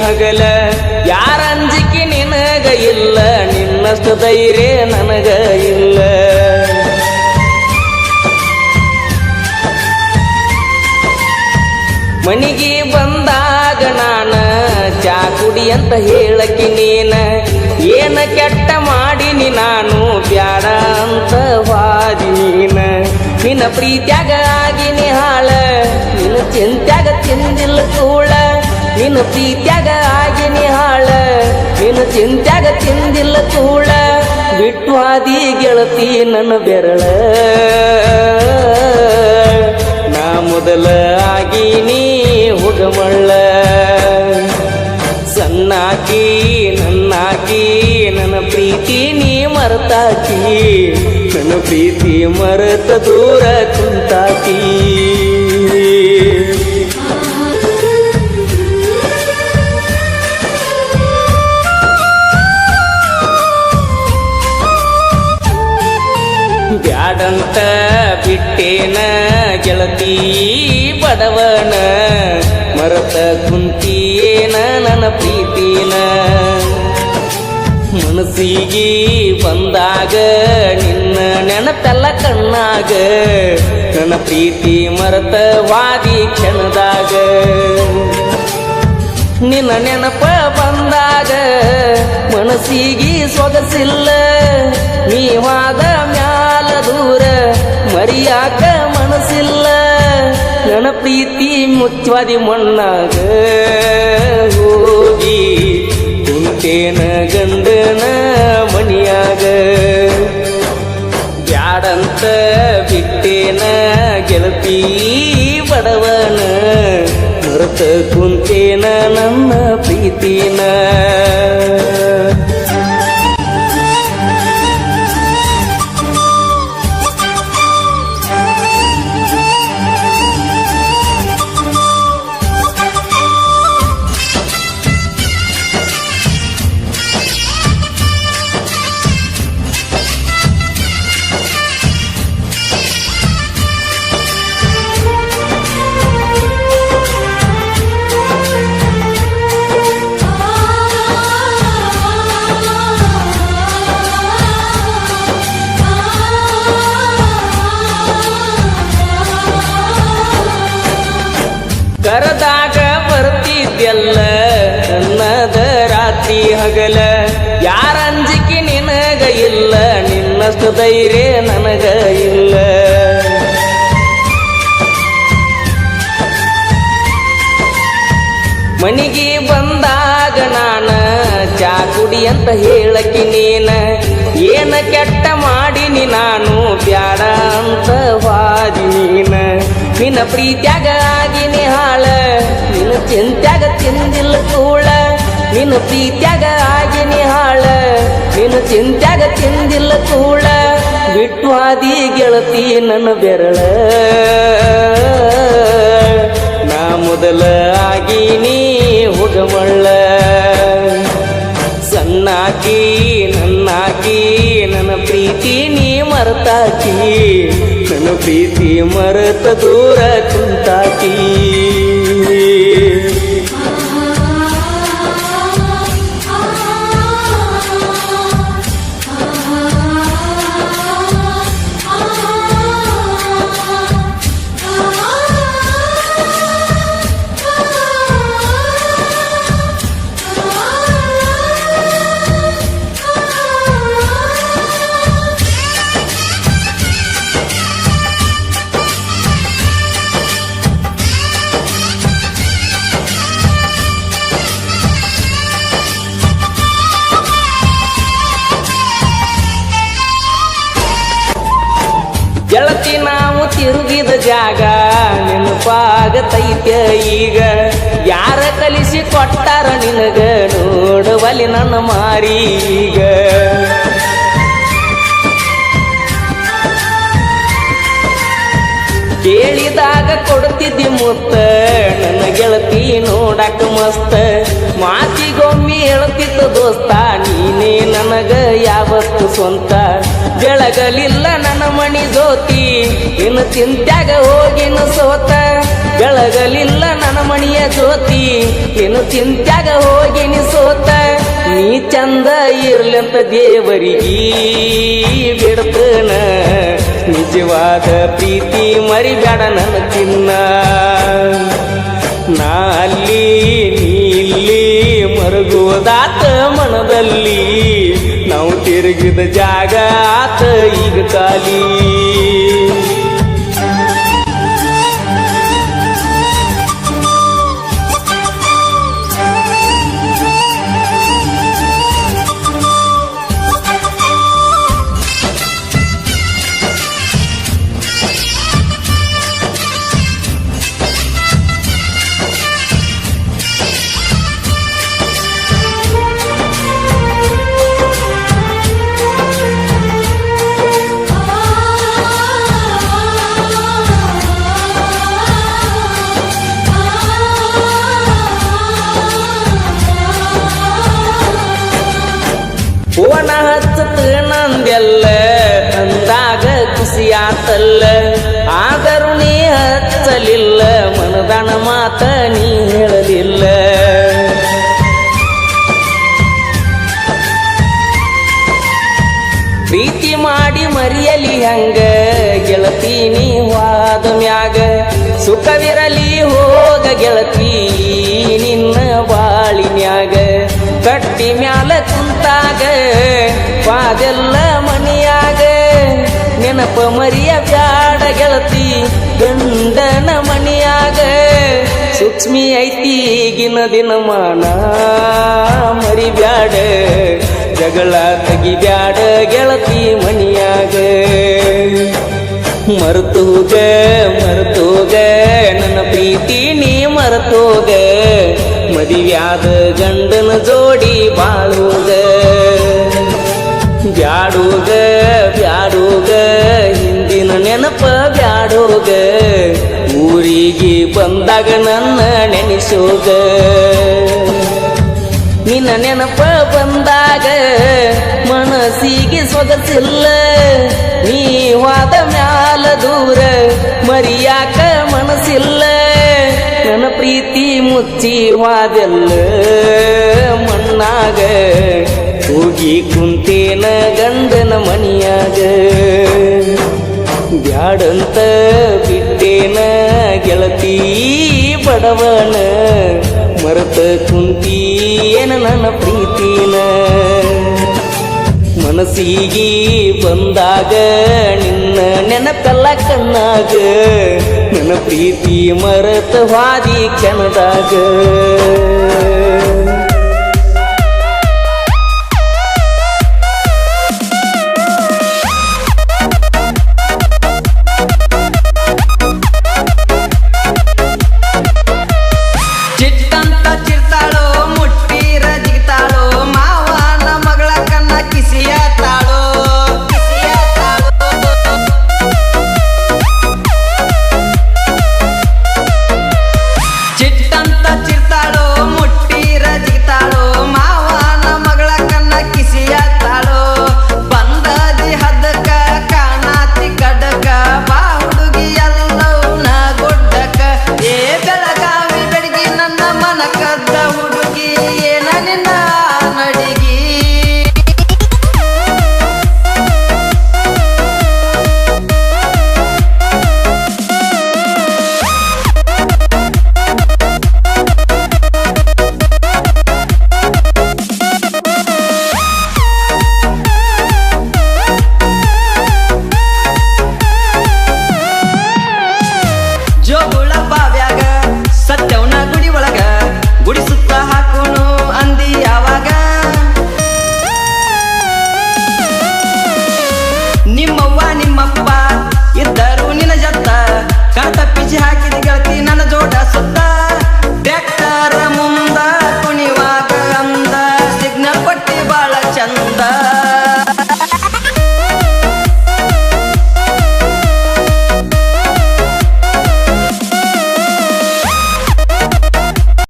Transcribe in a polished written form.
ಹಗಲ ಯಾರ ಅಂಜಿಕೆ ನಿನಗ ಇಲ್ಲ ನಿನ್ನಷ್ಟು ಧೈರ್ಯ ನನಗ ಇಲ್ಲ ಮನಿಗೆ ಬಂದಾಗ ನಾನ ಚಾ ಕುಡಿ ಅಂತ ಹೇಳಕ್ಕೆ ನೀನ ಏನ ಕೆಟ್ಟ ಮಾಡಿನಿ ನಾನು ಬ್ಯಾಡ ಅಂತ ವಾದಿ ನೀನ ನಿನ್ನ ಪ್ರೀತ್ಯಾಗ ಆಗಿನಿ ಹಾಳ ನಿನ್ನ ಚಿಂತ್ಯಾಗ ತಿಂದಿಲ್ಲ ಕೂಳ ನಿನ್ನ ಪ್ರೀತ್ಯಾಗ ಆಗಿನಿ ಹಾಳ ನಿನ್ನ ಚಿಂತ್ಯಾಗ ತಿಂದಿಲ್ಲ ಕೂಳ ಬಿಟ್ಟು ಆದಿ ಗೆಳತಿ ನನ್ನ ಬೆರಳ ನಾ ಮೊದಲ ಆಗಿನಿ ಹುಗಮಳ್ಳ ಸಣ್ಣಾಕಿ ನನ್ನಾಕಿ ನನ್ನ ಪ್ರೀತಿ ನೀ ಮರೆತಾಕಿ ನನ್ನ ಪ್ರೀತಿ ಮರೆತ ದೂರ ಕುಂತಾಕಿ ಬ್ಯಾಡಂತ ಬಿಟ್ಟೇನ ಗೆಳತಿ ಬಡವನ ಮರತ ಕುಂತಿಯೇನ ನನ್ನ ಪ್ರೀತಿನ ಮನಸ್ಸಿಗೆ ಬಂದಾಗ ನಿನ್ನ ನೆನಪೆಲ್ಲ ಕಣ್ಣಾಗ ನನ್ನ ಪ್ರೀತಿ ಮರತ ವಾದಿ ಕ್ಷಣದಾಗ ನಿನ್ನ ನೆನಪ ಬಂದಾಗ ಮನಸ್ಸಿಗೆ ಸೊಗಸಿಲ್ಲ ನೀವಾದ ಮ್ಯಾಲ ದೂರ ಮರಿಯಾಕ ಮನಸ್ಸಿಲ್ಲ ನನ್ನ ಪ್ರೀತಿ ಮುಚ್ಚವಾದಿ ಮಣ್ಣಾಗ ಹೋಗಿ ಕುಂತೇನ ಗಂಡನ ಮನಿಯಾಗ ಬ್ಯಾಡಂತ ಬಿಟ್ಟೇನ ಗೆಳತಿ ಬಡವನ ಮರೆತ ಕುಂತೇನ ನನ್ನ ಪ್ರೀತಿನ ಕರದಾಗ ಬರ್ತಿದ್ಯಲ್ಲ ನನ್ನದ ರಾತ್ರಿ ಹಗಲ ಯಾರ ಅಂಜಿಕೆ ನಿನಗ ಇಲ್ಲ ನಿನ್ನಷ್ಟು ಧೈರ್ಯ ನನಗ ಇಲ್ಲ ಮನಿಗೆ ಬಂದಾಗ ನಾನ ಚಾ ಕುಡಿ ಅಂತ ಹೇಳಕ್ಕೆ ನೀನ ಏನ ಕೆಟ್ಟ ಮಾಡಿನಿ ನಾನು ಬ್ಯಾಡ ಅಂತ ವಾದಿ ನೀನ ನಿನ್ನ ಪ್ರೀತ್ಯಾಗ ಆಗಿನಿ ಹಾಳ ನಿನ್ನ ಚಿಂತ್ಯಾಗ ತಿಂದಿಲ್ಲ ಕೂಳ ನಿನ್ನ ಪ್ರೀತ್ಯಾಗ ಆಗಿನಿ ಹಾಳ ನಿನ್ನ ಚಿಂತ್ಯಾಗ ತಿಂದಿಲ್ಲ ಕೂಳ ಬಿಟ್ಟು ಆದಿ ಗೆಳತಿ ನನ್ನ ಬೆರಳ ನಾ ಮೊದಲ ಆಗಿನಿ ಹುಗಮಳ್ಳ ಸಣ್ಣಾಕಿ ನನ್ನಾಕಿ ನನ್ನ ಪ್ರೀತಿ ನೀ ಮರೆತಾಕಿ ನನ್ನ ಪ್ರೀತಿ ಮರೆತ ದೂರ ಕುಂತಾಕಿ ಗೆಳತಿ ನಾವು ತಿರುಗಿದ ಜಾಗ ನೆನಪಾಗತೈತೆ ಈಗ ಯಾರ ಕಲಿಸಿ ಕೊಟ್ಟಾರ ನಿನಗ ನೋಡುವಲ್ಲಿ ನನ್ನ ಮಾರೀಗ ಕೇಳಿದಾಗ ಕೊಡ್ತಿದ್ದಿ ಮುತ್ತ ನನ್ನ ಗೆಳತಿ ನೋಡಕ ಮಸ್ತ ಮಾತಿಗೊಮ್ಮೆ ಹೇಳ್ತಿತ್ತು ದೋಸ್ತ ನೀನೇ ನನಗ ಯಾವತ್ತು ಸ್ವಂತ ಬೆಳಗಲಿಲ್ಲ ನನ್ನ ಮಣಿ ಜ್ಯೋತಿ ಇನ್ನು ಚಿಂತ್ಯಾಗ ಹೋಗಿನ ಸೋತ ಬೆಳಗಲಿಲ್ಲ ನನ್ನ ಮಣಿಯ ಜ್ಯೋತಿ ಇನ್ನು ಚಿಂತ್ಯಾಗ ಹೋಗಿನ ಸೋತ ನೀ ಚಂದ ಇರ್ಲಂತ ದೇವರಿಗೆ ಬಿಡ್ತನ ನಿಜವಾದ ಪ್ರೀತಿ ಮರಿಬೇಡ ನನ್ನ ಚಿನ್ನ ನಾ ಅಲ್ಲಿ ನೀ ಇಲ್ಲಿ ಮರುಗುವುದಾತ ಮನದಲ್ಲಿ ನಾವು ತಿರುಗಿದ ಜಾಗ ಆತ ಈಗ ಖಾಲಿ ಫೋನ ಹಚ್ಚತ ನಂದೆಲ್ಲ ಅಂದಾಗ ಖುಷಿಯಾತಲ್ಲ ಆದರೂ ನೀ ಹಚ್ಚಲಿಲ್ಲ ಮನದಾನ ಮಾತ ನೀ ಹೇಳಲಿಲ್ಲ ಪ್ರೀತಿ ಮಾಡಿ ಮರಿಯಲಿ ಹಂಗ ಗೆಳತಿ ನೀ ವಾದ ಮ್ಯಾಗ ಸುಖವಿರಲಿ ಹೋಗ ಗೆಳತಿ ನಿನ್ನ ಬಾಳಿನ್ಯಾಗ ಕಟ್ಟಿ ಮ್ಯಾಲ ಕುಂತಾಗ ಪಾದೆಲ್ಲ ಮನಿಯಾಗ ನೆನಪ ಮರಿಯ ಬ್ಯಾಡ ಗೆಳತಿ ಗಂಡನ ಮನಿಯಾಗ ಸೂಕ್ಷ್ಮಿ ಐತಿ ಈಗಿನ ದಿನಮಾನ ಮರಿಬ್ಯಾಡ ಜಗಳ ತೆಗಿಬ್ಯಾಡ ಗೆಳತಿ ಮನಿಯಾಗ ಮರ್ತೋಗ ನನ್ನ ಪ್ರೀತಿ ನೀ ಮರ್ತೋಗ ಮದಿವ್ಯಾದ ಗಂಡನ ಜೋಡಿ ಬಾಳೋಗ ಬ್ಯಾಡೋಗ ಹಿಂದಿನ ನೆನಪ ಬ್ಯಾಡೋಗ ಊರಿಗೆ ಬಂದಾಗ ನನ್ನ ನೆನೆಸೋಗ ನಿನ್ನ ನೆನಪ ಬಂದಾಗ ಮನಸ್ಸಿಗೆ ಸೊಗಸಿಲ್ಲ ನೀವಾದ ಮ್ಯಾಲ ದೂರ ಮರಿಯಾಕ ಮನಸ್ಸಿಲ್ಲ ನನ್ನ ಪ್ರೀತಿ ಮುಚ್ಚಿ ವಾದೆಲ್ಲ ಮಣ್ಣಾಗ ಹೋಗಿ ಕುಂತೇನ ಗಂಡನ ಮನಿಯಾಗ ಬ್ಯಾಡಂತ ಬಿಟ್ಟೇನ ಗೆಳತಿ ಬಡವನ ಮರೆತ ಕುಂತೀಯೇನ ನನ್ನ ಪ್ರೀತಿನ ಮನಸ್ಸಿಗೆ ಬಂದಾಗ ನಿನ್ನ ನೆನಪೆಲ್ಲ ಕಣ್ಣಾಗ ನನ್ನ ಪ್ರೀತಿ ಮರೆತ ಹಾದಿ ಕೆಣದಾಗ